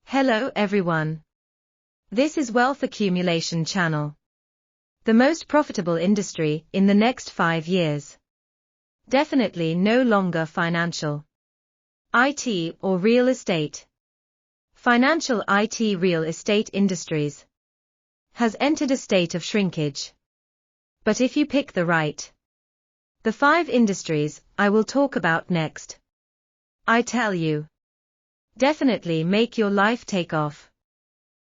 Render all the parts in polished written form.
Hello everyone. This is Wealth Accumulation Channel. The most profitable industry in the next 5 years. Definitely no longer financial, IT or real estate. Financial IT real estate industries has entered a state of shrinkage. But if you pick the right, the 5 industries I will talk about next, I tell you, definitely make your life take off.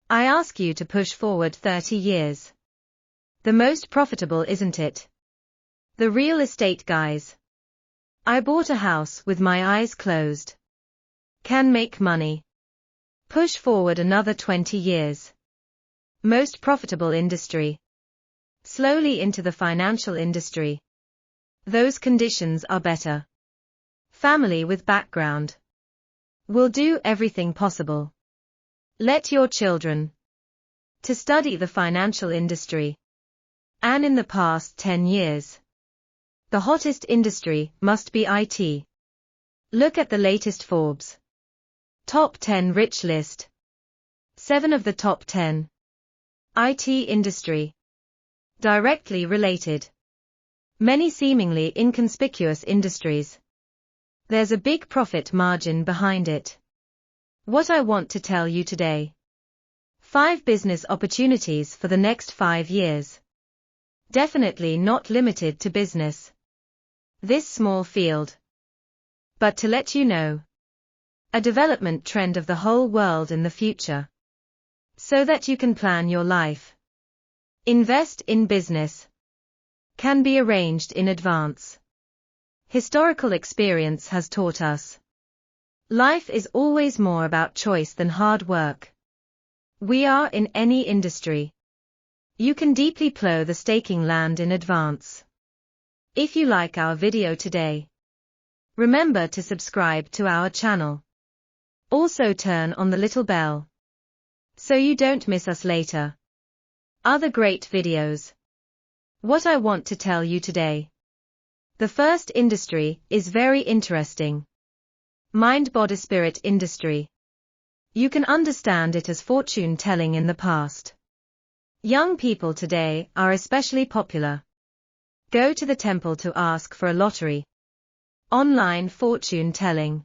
I ask you to push forward 30 years. The most profitable, isn't it? The real estate guys. I bought a house with my eyes closed. Can make money. Push forward another 20 years. Most profitable industry. Slowly into the financial industry. Those conditions are better. Family with background. Will do everything possible. Let your children to study the financial industry. And in the past 10 years, the hottest industry must be IT. Look at the latest Forbes Top 10 Rich list. 7 of the top 10 IT industry. Directly related. Many seemingly inconspicuous industries. There's a big profit margin behind it. What I want to tell you today. 5 business opportunities for the next 5 years. Definitely not limited to business. This small field. But to let you know, a development trend of the whole world in the future. So that you can plan your life. Invest in business. Can be arranged in advance. Historical experience has taught us. Life is always more about choice than hard work. We are in any industry. You can deeply plow the staking land in advance. If you like our video today, remember to subscribe to our channel. Also turn on the little bell, so you don't miss us later. Other great videos. What I want to tell you today. The first industry is very interesting. Mind-body-spirit industry. You can understand it as fortune telling in the past. Young people today are especially popular. Go to the temple to ask for a lottery. Online fortune telling.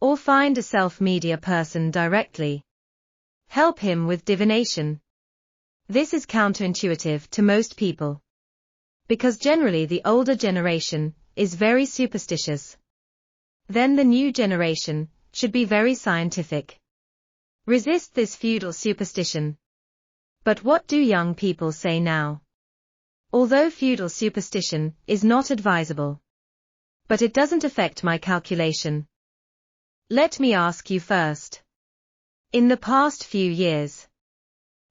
Or find a self-media person directly. Help him with divination. This is counterintuitive to most people. Because generally the older generation is very superstitious. Then the new generation should be very scientific. Resist this feudal superstition. But what do young people say now? Although feudal superstition is not advisable. But it doesn't affect my calculation. Let me ask you first. In the past few years,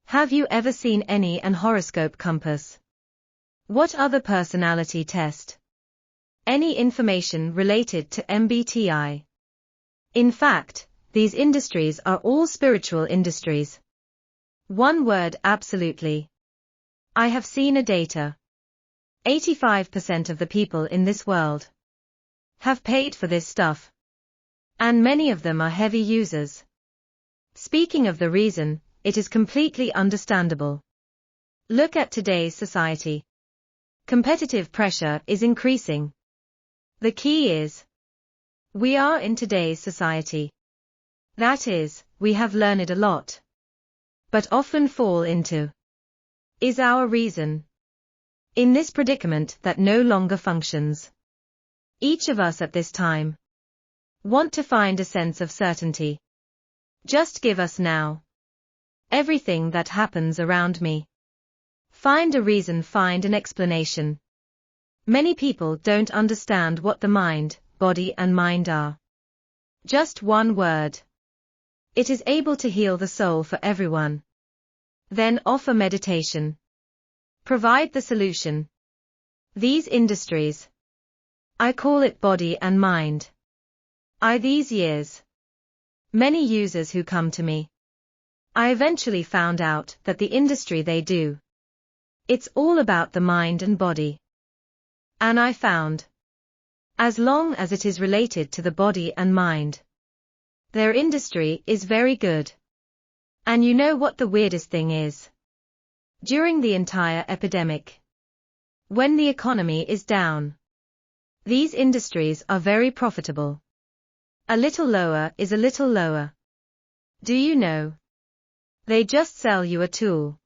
have you ever seen an horoscope compass? What other personality test? Any information related to MBTI? In fact, these industries are all spiritual industries. One word, absolutely. I have seen a data. 85% of the people in this world have paid for this stuff. And many of them are heavy users. Speaking of the reason, it is completely understandable. Look at today's society. Competitive pressure is increasing. The key is, we are in today's society. That is, we have learned a lot. But often fall into, is our reason. In this predicament that no longer functions. Each of us at this time want to find a sense of certainty. Just give us now. Everything that happens around me. Find a reason, find an explanation. Many people don't understand what the mind, body and mind are. Just one word. It is able to heal the soul for everyone. Then offer meditation. Provide the solution. These industries. I call it body and mind. These years. Many users who come to me. I eventually found out that the industry they do. It's all about the mind and body. And I found, as long as it is related to the body and mind, their industry is very good. And you know what the weirdest thing is? During the entire epidemic, when the economy is down, these industries are very profitable. A little lower is a little lower. Do you know? They just sell you a tool.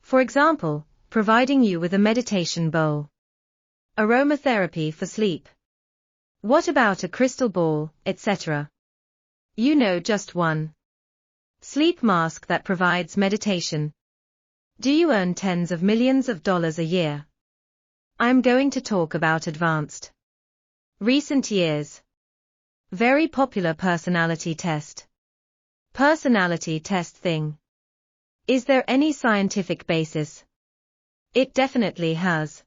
For example, providing you with a meditation bowl. Aromatherapy for sleep. What about a crystal ball, etc.? You know, just one sleep mask that provides meditation. Do you earn tens of millions of dollars a year? I'm going to talk about advanced recent years. Very popular personality test. Personality test thing. Is there any scientific basis? It definitely has.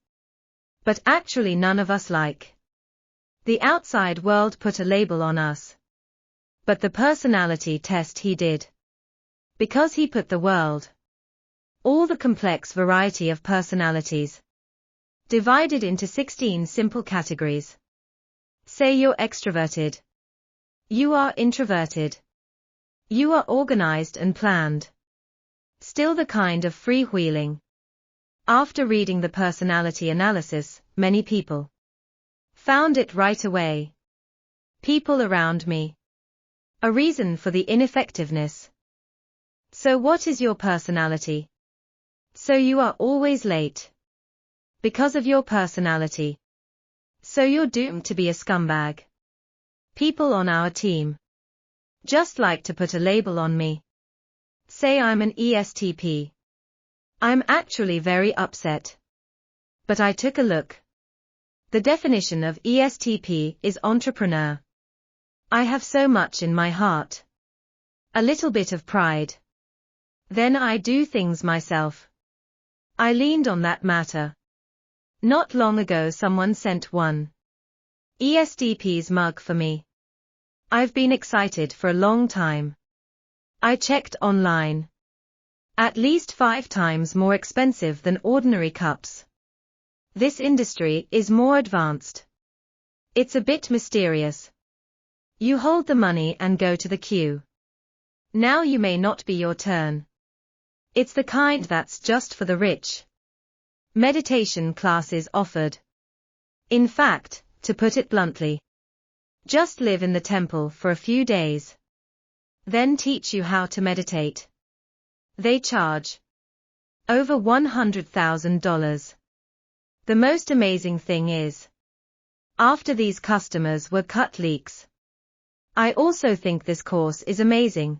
But actually none of us like. The outside world put a label on us. But the personality test he did. Because he put the world, all the complex variety of personalities, divided into 16 simple categories. Say you're extroverted. You are introverted. You are organized and planned. Still the kind of freewheeling. After reading the personality analysis, many people found it right away. People around me. A reason for the ineffectiveness. So what is your personality? So you are always late. Because of your personality. So you're doomed to be a scumbag. People on our team just like to put a label on me. Say I'm an ESTP. I'm actually very upset. But I took a look. The definition of ESTP is entrepreneur. I have so much in my heart. A little bit of pride. Then I do things myself. I leaned on that matter. Not long ago someone sent one ESTP's mug for me. I've been excited for a long time. I checked online. At least 5 times more expensive than ordinary cups. This industry is more advanced. It's a bit mysterious. You hold the money and go to the queue. Now you may not be your turn. It's the kind that's just for the rich. Meditation classes offered. In fact, to put it bluntly, just live in the temple for a few days. Then teach you how to meditate. They charge over $100,000. The most amazing thing is, after these customers were cut leaks. I also think this course is amazing.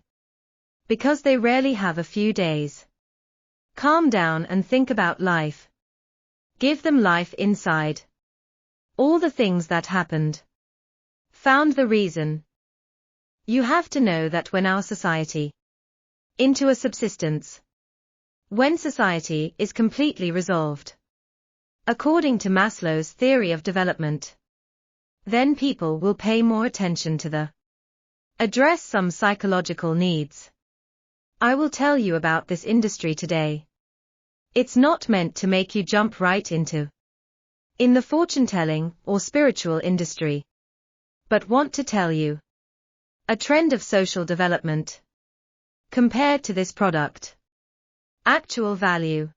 Because they rarely have a few days. Calm down and think about life. Give them life inside. All the things that happened. Found the reason. You have to know that when our society into a subsistence. When society is completely resolved. According to Maslow's theory of development. Then people will pay more attention to the address some psychological needs. I will tell you about this industry today. It's not meant to make you jump right into in the fortune-telling or spiritual industry. But want to tell you a trend of social development. Compared to this product. Actual value.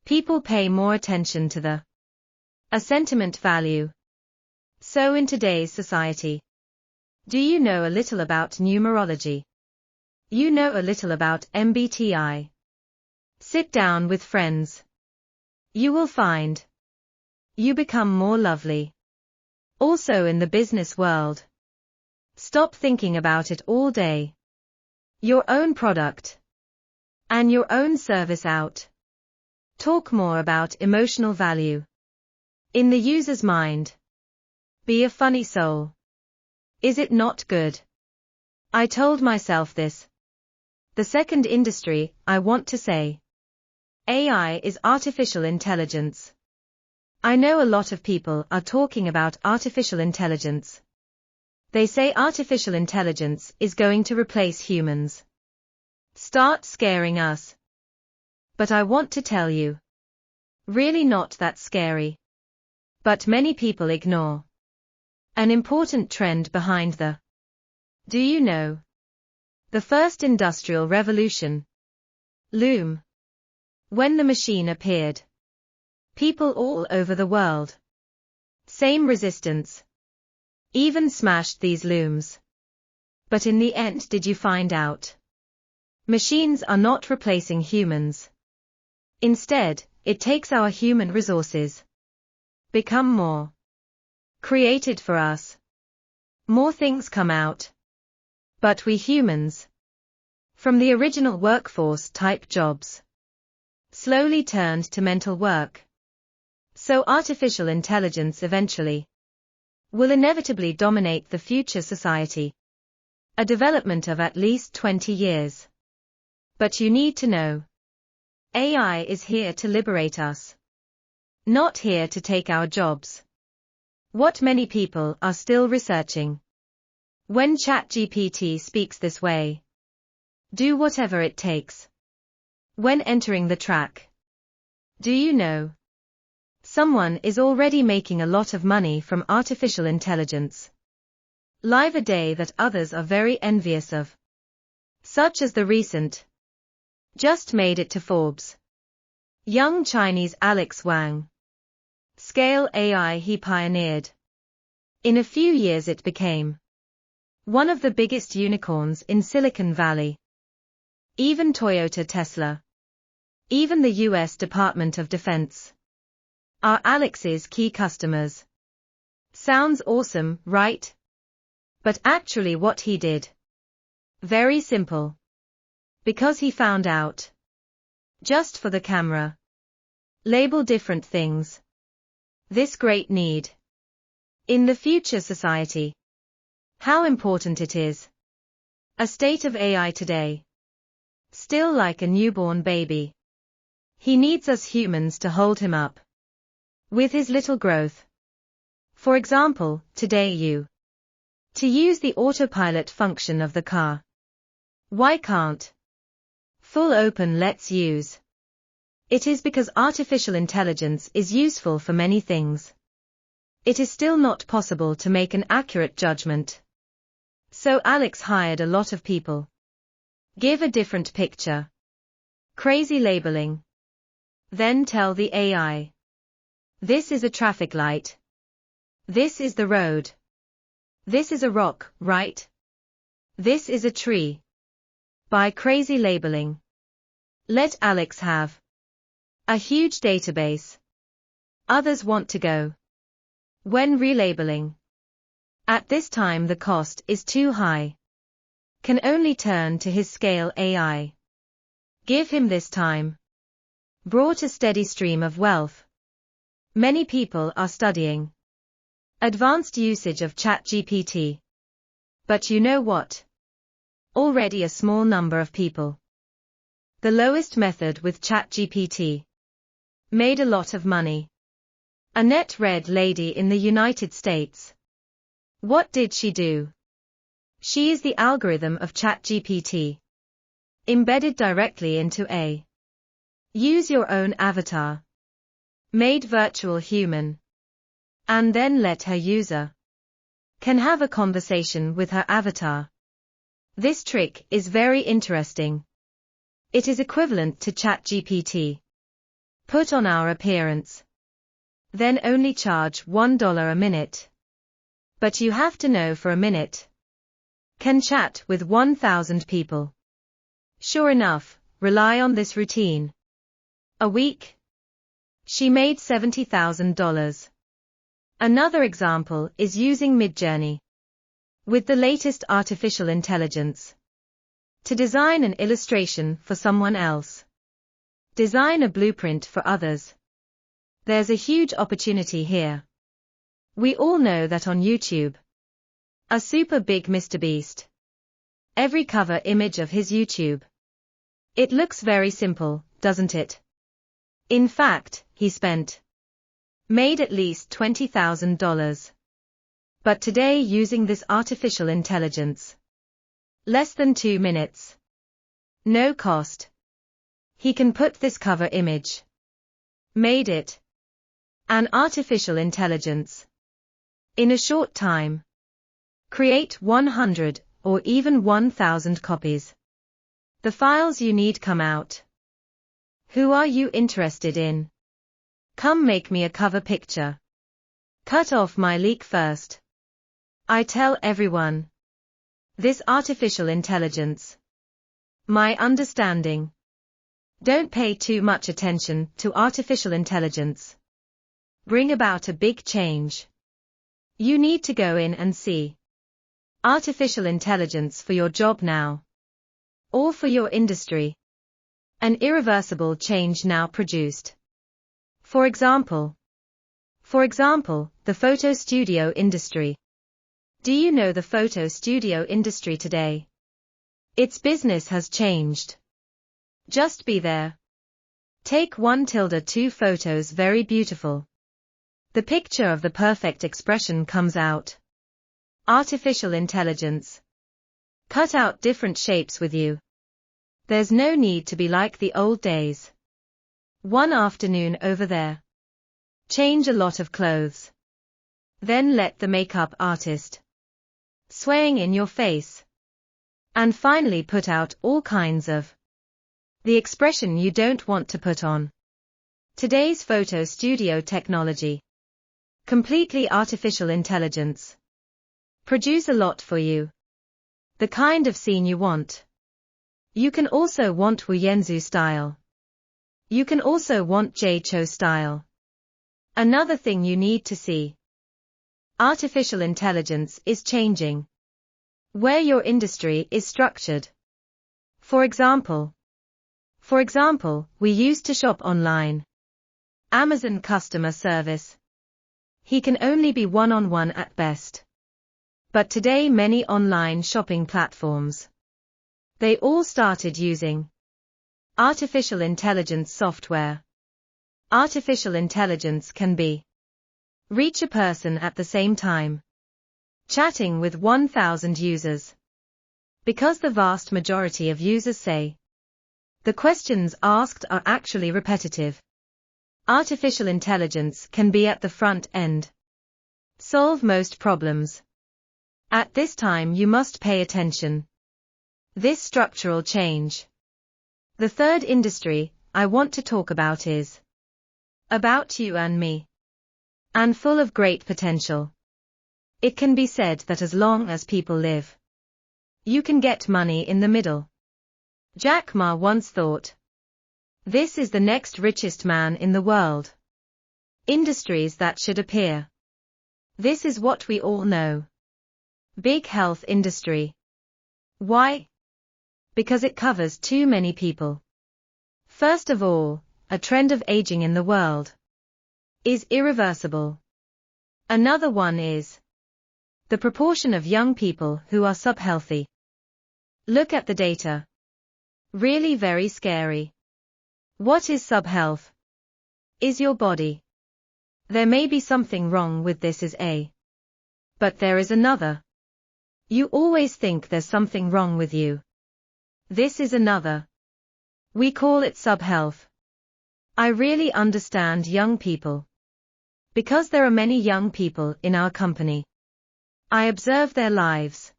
People pay more attention to the a sentiment value. So in today's society. Do you know a little about numerology? You know a little about MBTI. Sit down with friends. You will find you become more lovely. Also in the business world. Stop thinking about it all day. Your own product. And your own service out. Talk more about emotional value. In the user's mind. Be a funny soul. Is it not good? I told myself this. The second industry, I want to say. AI is artificial intelligence. I know a lot of people are talking about artificial intelligence. They say artificial intelligence is going to replace humans. Start scaring us. But I want to tell you. Really not that scary. But many people ignore. An important trend behind the. Do you know? The first industrial revolution. Loom. When the machine appeared, people all over the world, same resistance, even smashed these looms. But in the end, did you find out? Machines are not replacing humans. Instead, it takes our human resources, become more created for us. More things come out. But we humans, from the original workforce type jobs, slowly turned to mental work. So artificial intelligence eventually will inevitably dominate the future society. A development of at least 20 years. But you need to know, AI is here to liberate us, not here to take our jobs. What many people are still researching. When ChatGPT speaks this way, do whatever it takes. When entering the track, do you know? Someone is already making a lot of money from artificial intelligence. Live a day that others are very envious of. Such as the recent. Just made it to Forbes. Young Chinese Alex Wang. Scale AI he pioneered. In a few years it became one of the biggest unicorns in Silicon Valley. Even Toyota, Tesla, even the US Department of Defense are Alex's key customers. Sounds awesome, right? But actually what he did? Very simple. Because he found out. Just for the camera. Label different things. This great need. In the future society. How important it is. A state of AI today. Still like a newborn baby. He needs us humans to hold him up. With his little growth. For example, today to use the autopilot function of the car. Why can't full open let's use? It is because artificial intelligence is useful for many things. It is still not possible to make an accurate judgment. So Alex hired a lot of people. Give a different picture. Crazy labeling. Then tell the AI. This is a traffic light. This is the road. This is a rock, right? This is a tree. By crazy labeling. Let Alex have a huge database. Others want to go. When relabeling. At this time the cost is too high. Can only turn to his scale AI. Give him this time. Brought a steady stream of wealth. Many people are studying advanced usage of ChatGPT. But you know what? Already a small number of people. The lowest method with ChatGPT. Made a lot of money. A net-red lady in the United States. What did she do? She is the algorithm of ChatGPT. Embedded directly into a use your own avatar. Made virtual human. And then let her user can have a conversation with her avatar. This trick is very interesting. It is equivalent to ChatGPT. Put on our appearance. Then only charge $1 a minute. But you have to know for a minute. Can chat with 1,000 people. Sure enough, rely on this routine. A week. She made $70,000. Another example is using Midjourney. With the latest artificial intelligence. To design an illustration for someone else. Design a blueprint for others. There's a huge opportunity here. We all know that on YouTube. A super big MrBeast. Every cover image of his YouTube. It looks very simple, doesn't it? In fact, he made at least $20,000. But today using this artificial intelligence. Less than 2 minutes. No cost. He can put this cover image. Made it. An artificial intelligence. In a short time. Create 100 or even 1,000 copies. The files you need come out. Who are you interested in? Come make me a cover picture. Cut off my leak first. I tell everyone. This artificial intelligence. My understanding. Don't pay too much attention to artificial intelligence. Bring about a big change. You need to go in and see. Artificial intelligence for your job now. Or for your industry. An irreversible change now produced. For example, the photo studio industry. Do you know the photo studio industry today? Its business has changed. Just be there. Take 1-2 photos very beautiful. The picture of the perfect expression comes out. Artificial intelligence. Cut out different shapes with you. There's no need to be like the old days. One afternoon over there. Change a lot of clothes. Then let the makeup artist. Swaying in your face. And finally put out all kinds of. The expression you don't want to put on. Today's photo studio technology. Completely artificial intelligence. Produce a lot for you. The kind of scene you want. You can also want Wu Yanzu style. You can also want Jay Cho style. Another thing you need to see. Artificial intelligence is changing. Where your industry is structured. For example, we used to shop online. Amazon customer service. He can only be one-on-one at best. But today many online shopping platforms. They all started using artificial intelligence software. Artificial intelligence can be reach a person at the same time. Chatting with 1,000 users. Because the vast majority of users say the questions asked are actually repetitive. Artificial intelligence can be at the front end. Solve most problems. At this time you must pay attention. This structural change. The third industry I want to talk about is about you and me. And full of great potential. It can be said that as long as people live, you can get money in the middle. Jack Ma once thought, this is the next richest man in the world. Industries that should appear. This is what we all know. Big health industry. Why? Because it covers too many people. First of all, a trend of aging in the world is irreversible. Another one is the proportion of young people who are subhealthy. Look at the data. Really very scary. What is subhealth? Is your body. There may be something wrong with this is A. But there is another. You always think there's something wrong with you. This is another. We call it subhealth. I really understand young people. Because there are many young people in our company. I observe their lives.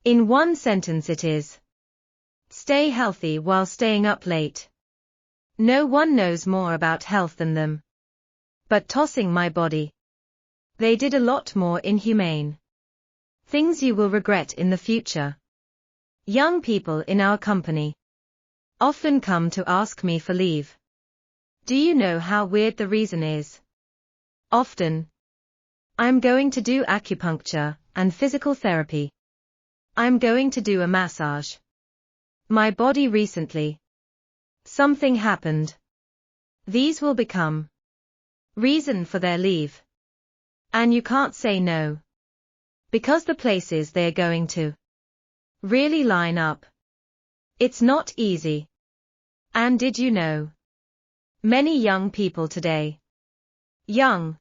In one sentence it is. Stay healthy while staying up late. No one knows more about health than them. But tossing my body. They did a lot more inhumane. Things you will regret in the future. Young people in our company often come to ask me for leave. Do you know how weird the reason is? Often. I'm going to do acupuncture and physical therapy. I'm going to do a massage. My body recently. Something happened. These will become reason for their leave. And you can't say no. Because the places they're going to really line up. It's not easy. And did you know? Many young people today. Young.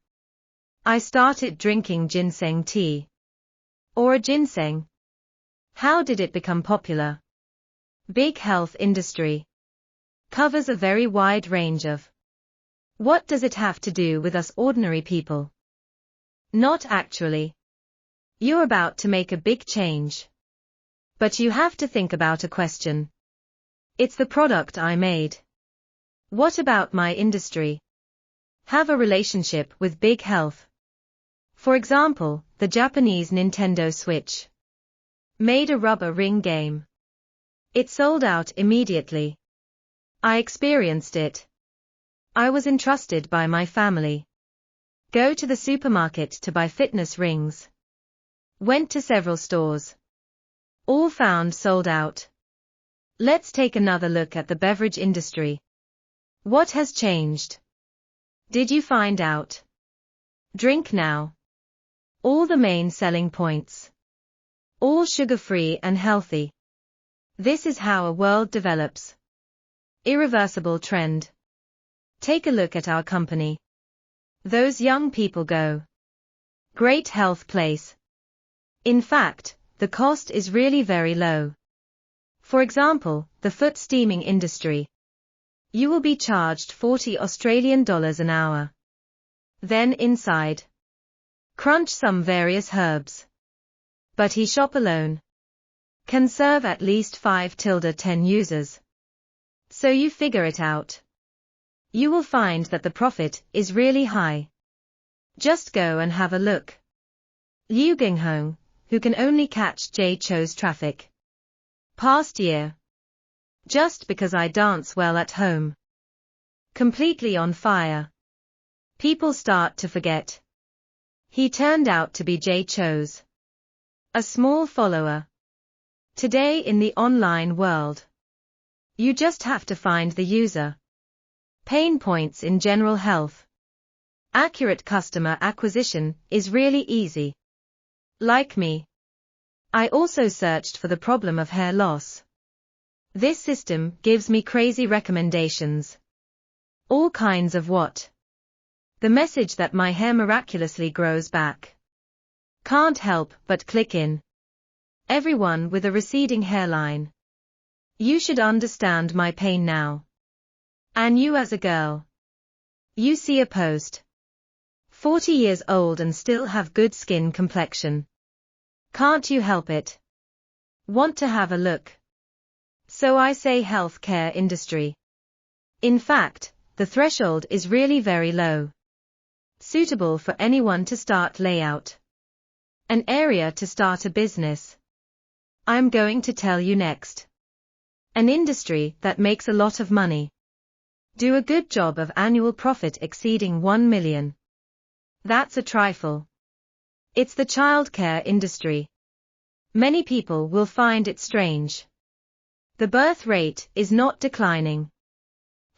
I started drinking ginseng tea. Or a ginseng. How did it become popular? Big health industry. Covers a very wide range of. What does it have to do with us ordinary people? Not actually. You're about to make a big change. But you have to think about a question. It's the product I made. What about my industry? Have a relationship with big health. For example, the Japanese Nintendo Switch made a rubber ring game. It sold out immediately. I experienced it. I was entrusted by my family. Go to the supermarket to buy fitness rings. Went to several stores. All found sold out. Let's take another look at the beverage industry. What has changed? Did you find out? Drink now. All the main selling points. All sugar-free and healthy. This is how a world develops. Irreversible trend. Take a look at our company. Those young people go. Great health place. In fact, the cost is really very low. For example, the foot steaming industry. You will be charged $40 an hour. Then inside. Crunch some various herbs. But he shop alone. Can serve at least 5-10 users. So you figure it out. You will find that the profit is really high. Just go and have a look. Liu Ginghong, who can only catch Jay Chou's traffic. Past year. Just because I dance well at home. Completely on fire. People start to forget. He turned out to be Jay Chou's. A small follower. Today in the online world. You just have to find the user. Pain points in general health. Accurate customer acquisition is really easy. Like me. I also searched for the problem of hair loss. This system gives me crazy recommendations. All kinds of what? The message that my hair miraculously grows back. Can't help but click in. Everyone with a receding hairline. You should understand my pain now. And you as a girl. You see a post. 40 years old and still have good skin complexion. Can't you help it? Want to have a look? So I say healthcare industry. In fact, the threshold is really very low. Suitable for anyone to start layout. An area to start a business. I'm going to tell you next. An industry that makes a lot of money. Do a good job of annual profit exceeding 1 million. That's a trifle. It's the childcare industry. Many people will find it strange. The birth rate is not declining.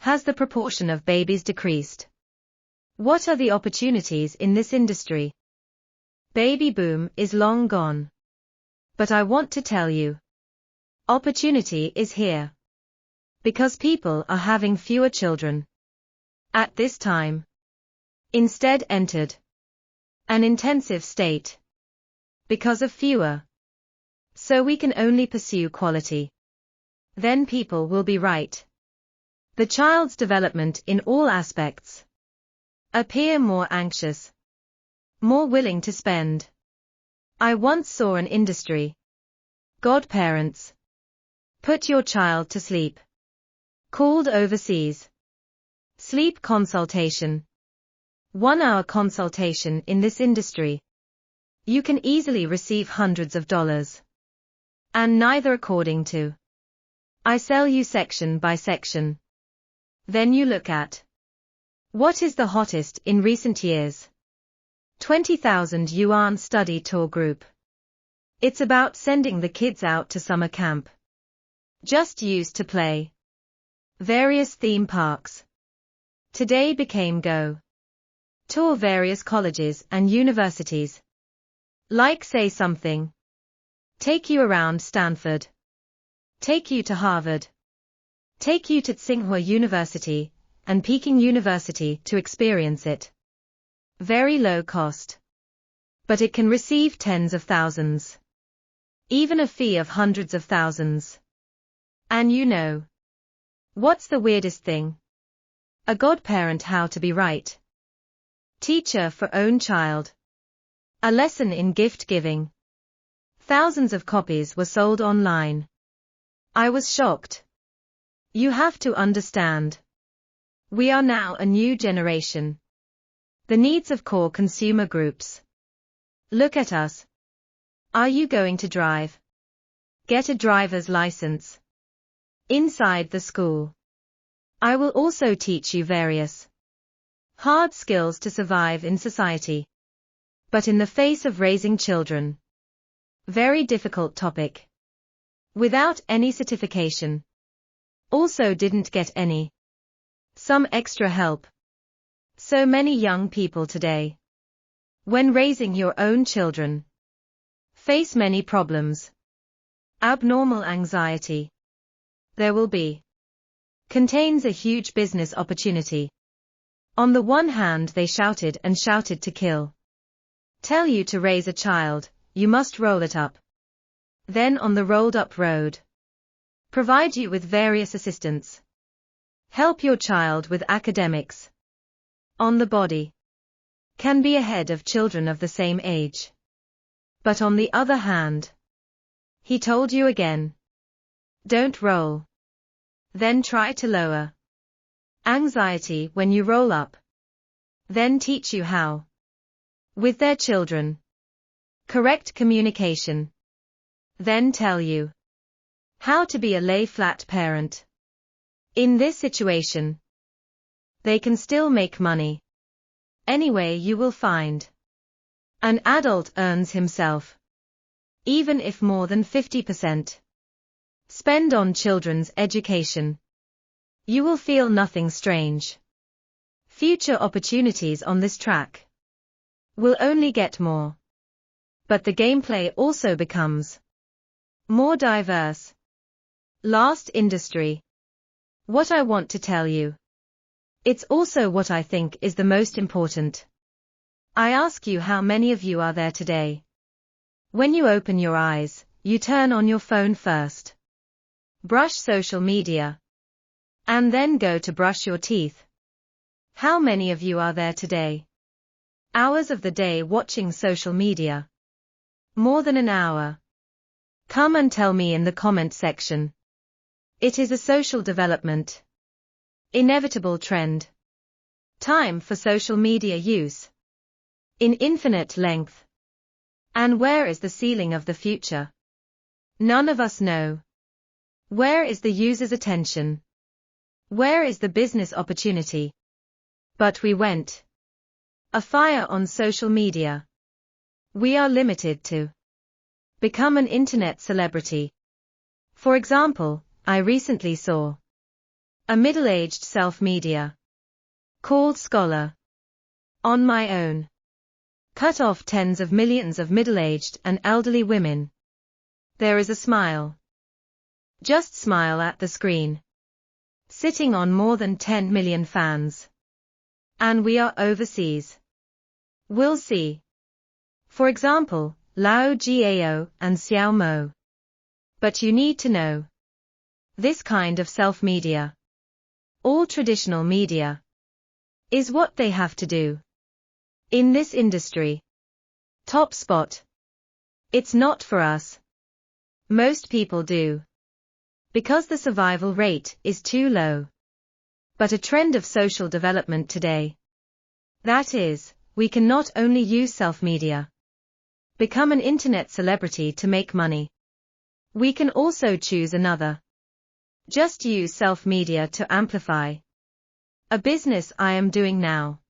Has the proportion of babies decreased? What are the opportunities in this industry? Baby boom is long gone. But I want to tell you. Opportunity is here. Because people are having fewer children. At this time. Instead entered. An intensive state. Because of fewer. So we can only pursue quality. Then people will be right. The child's development in all aspects. Appear more anxious. More willing to spend. I once saw an industry. Godparents. Put your child to sleep. Called overseas. Sleep consultation. 1-hour consultation in this industry. You can easily receive hundreds of dollars. And neither according to. I sell you section by section. Then you look at. What is the hottest in recent years? 20,000 yuan study tour group. It's about sending the kids out to summer camp. Just used to play. Various theme parks. Today became go. Tour various colleges and universities. Like say something. Take you around Stanford. Take you to Harvard. Take you to Tsinghua University and Peking University to experience it. Very low cost. But it can receive tens of thousands. Even a fee of hundreds of thousands. And you know. What's the weirdest thing? A godparent how to be right. Teacher for own child. A lesson in gift giving. Thousands of copies were sold online. I was shocked. You have to understand. We are now a new generation. The needs of core consumer groups. Look at us. Are you going to drive? Get a driver's license. Inside the school. I will also teach you various hard skills to survive in society. But in the face of raising children. Very difficult topic. Without any certification. Also didn't get any. Some extra help. So many young people today. When raising your own children. Face many problems. Abnormal anxiety. There will be. Contains a huge business opportunity. On the one hand they shouted and shouted to kill. Tell you to raise a child, you must roll it up. Then on the rolled up road. Provide you with various assistance. Help your child with academics. On the body. Can be ahead of children of the same age. But on the other hand. He told you again. Don't roll. Then try to lower. Anxiety when you roll up. Then teach you how. With their children. Correct communication. Then tell you. How to be a lay-flat parent. In this situation. They can still make money. Anyway you will find. An adult earns himself. Even if more than 50%. Spend on children's education. You will feel nothing strange. Future opportunities on this track. Will only get more. But the gameplay also becomes. More diverse. Last industry. What I want to tell you. It's also what I think is the most important. I ask you how many of you are there today. When you open your eyes, you turn on your phone first. Brush social media. And then go to brush your teeth. How many of you are there today? Hours of the day watching social media. More than an hour. Come and tell me in the comment section. It is a social development. Inevitable trend. Time for social media use. In infinite length. And where is the ceiling of the future? None of us know. Where is the user's attention? Where is the business opportunity? But we went. A fire on social media. We are limited to. Become an internet celebrity. For example, I recently saw. A middle-aged self-media. Called Scholar. On my own. Cut off tens of millions of middle-aged and elderly women. There is a smile. Just smile at the screen. Sitting on more than 10 million fans. And we are overseas. We'll see. For example, Lao Gao and Xiao Mo. But you need to know. This kind of self-media. All traditional media. Is what they have to do. In this industry. Top spot. It's not for us. Most people do. Because the survival rate is too low. But a trend of social development today. That is, we can not only use self-media. Become an internet celebrity to make money. We can also choose another. Just use self-media to amplify. A business I am doing now.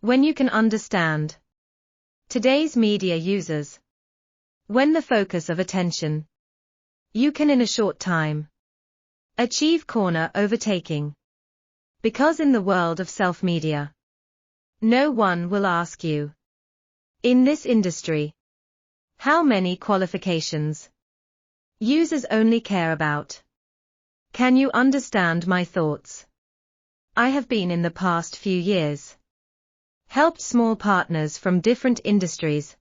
When you can understand. Today's media users. When the focus of attention. You can in a short time. Achieve corner overtaking. Because in the world of self-media. No one will ask you. In this industry. How many qualifications? Users only care about. Can you understand my thoughts? I have been in the past few years. Helped small partners from different industries.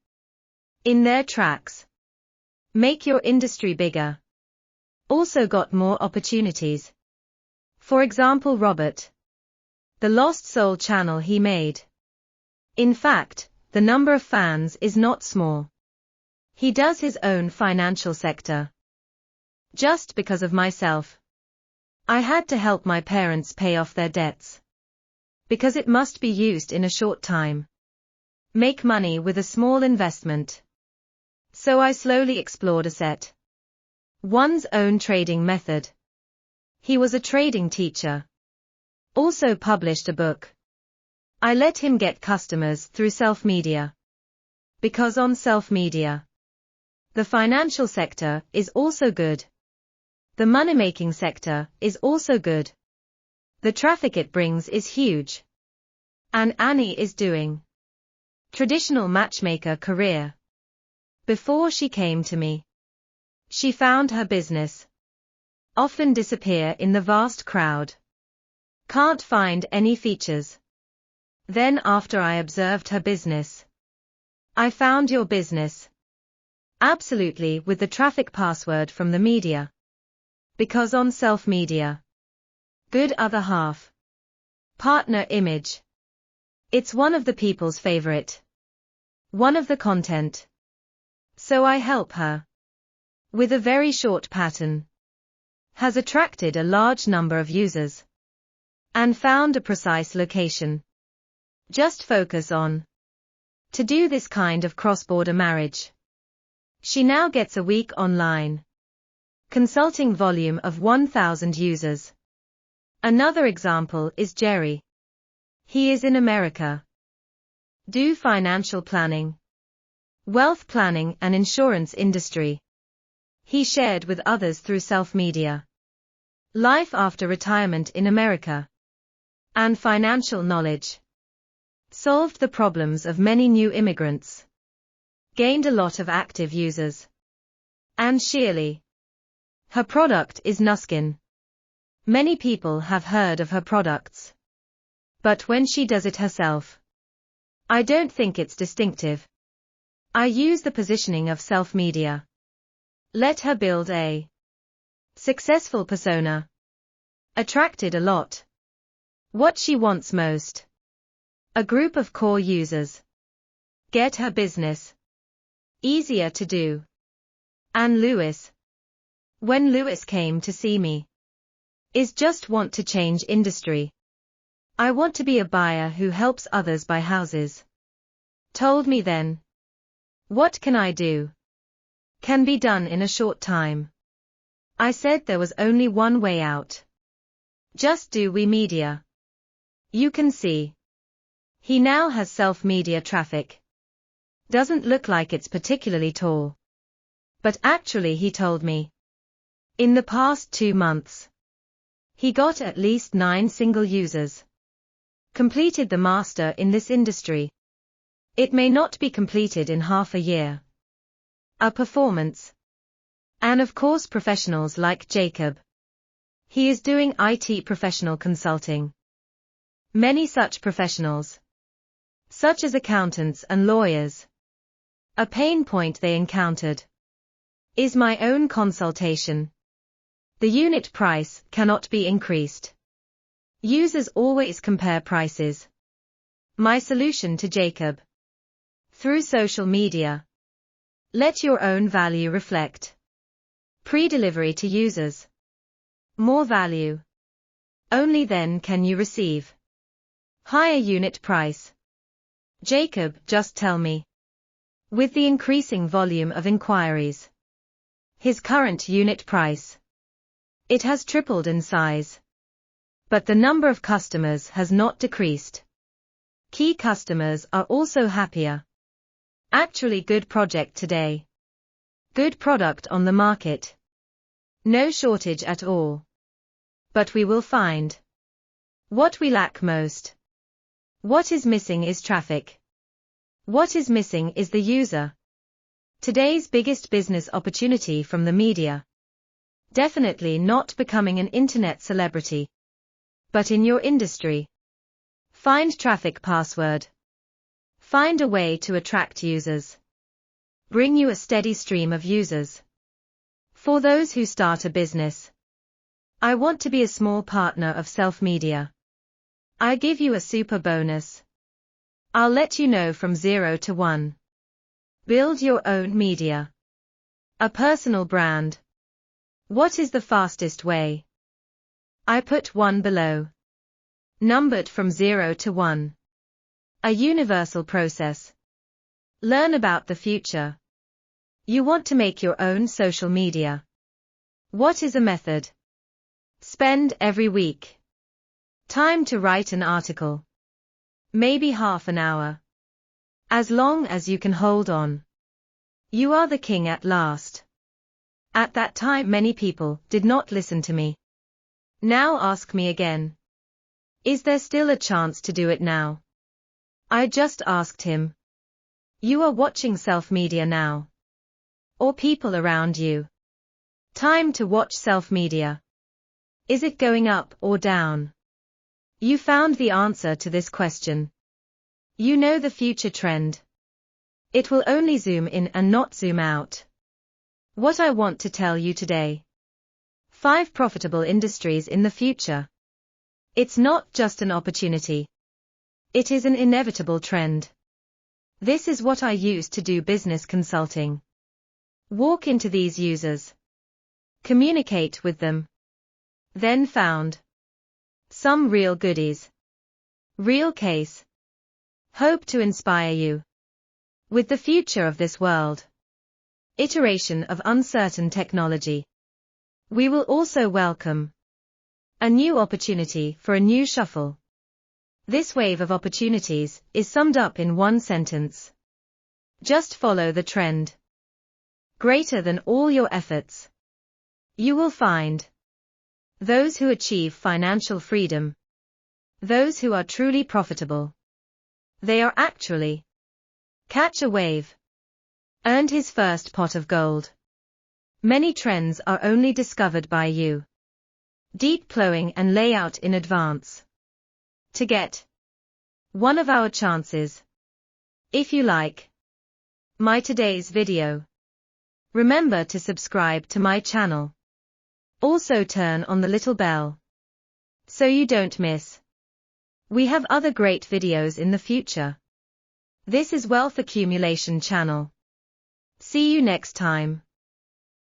In their tracks. Make your industry bigger. Also got more opportunities. For example Robert. The Lost Soul channel he made. In fact, the number of fans is not small. He does his own financial sector. Just because of myself. I had to help my parents pay off their debts. Because it must be used in a short time. Make money with a small investment. So I slowly explored asset. One's own trading method. He was a trading teacher. Also published a book. I let him get customers through self-media. Because on self-media, the financial sector is also good. The money-making sector is also good. The traffic it brings is huge. And Annie is doing traditional matchmaker career. Before she came to me, she found her business often disappear in the vast crowd. Can't find any features. Then after I observed her business, I found your business. Absolutely with the traffic password from the media. Because on self-media. Good other half. Partner image. It's one of the people's favorite. One of the content. So I help her. With a very short pattern. Has attracted a large number of users. And found a precise location. Just focus on. To do this kind of cross-border marriage. She now gets a week online. Consulting volume of 1,000 users. Another example is Jerry. He is in America. Do financial planning. Wealth planning and insurance industry. He shared with others through self-media. Life after retirement in America. And financial knowledge. Solved the problems of many new immigrants. Gained a lot of active users. And Shirley. Her product is Nuskin. Many people have heard of her products. But when she does it herself, I don't think it's distinctive. I use the positioning of self-media. Let her build a successful persona. Attracted a lot. What she wants most. A group of core users. Get her business. Easier to do. And Lewis. When Lewis came to see me. Is just want to change industry. I want to be a buyer who helps others buy houses. Told me then. What can I do? Can be done in a short time. I said there was only one way out. Just do we media. You can see. He now has self-media traffic. Doesn't look like it's particularly tall. But actually he told me. In the past 2 months. He got at least 9 single users. Completed the master in this industry. It may not be completed in half a year. A performance. And of course professionals like Jacob. He is doing IT professional consulting. Many such professionals. Such as accountants and lawyers. A pain point they encountered. Is my own consultation. The unit price cannot be increased. Users always compare prices. My solution to Jacob. Through social media. Let your own value reflect. Pre-delivery to users. More value. Only then can you receive. Higher unit price. Jacob, just tell me. With the increasing volume of inquiries. His current unit price. It has tripled in size. But the number of customers has not decreased. Key customers are also happier. Actually good project today. Good product on the market. No shortage at all. But we will find. What we lack most. What is missing is traffic. What is missing is the user. Today's biggest business opportunity from the media. Definitely not becoming an internet celebrity. But in your industry. Find traffic password. Find a way to attract users. Bring you a steady stream of users. For those who start a business. I want to be a small partner of self-media. I give you a super bonus. I'll let you know from 0 to 1. Build your own media. A personal brand. What is the fastest way? I put 1 below. Numbered from 0 to 1. A universal process. Learn about the future. You want to make your own social media. What is a method? Spend every week. Time to write an article. Maybe half an hour. As long as you can hold on. You are the king at last. At that time many people did not listen to me. Now ask me again. Is there still a chance to do it now? I just asked him. You are watching self-media now. Or people around you. Time to watch self-media. Is it going up or down? You found the answer to this question. You know the future trend. It will only zoom in and not zoom out. What I want to tell you today. 5 profitable industries in the future. It's not just an opportunity. It is an inevitable trend. This is what I use to do business consulting. Walk into these users. Communicate with them. Then found some real goodies. Real case. Hope to inspire you. With the future of this world. Iteration of uncertain technology. We will also welcome a new opportunity for a new shuffle. This wave of opportunities is summed up in one sentence. Just follow the trend. Greater than all your efforts. You will find those who achieve financial freedom. Those who are truly profitable. They are actually catch a wave. Earned his first pot of gold. Many trends are only discovered by you. Deep plowing and layout in advance. To get one of our chances. If you like my today's video, remember to subscribe to my channel. Also turn on the little bell so you don't miss. We have other great videos in the future. This is Wealth Accumulation Channel. See you next time.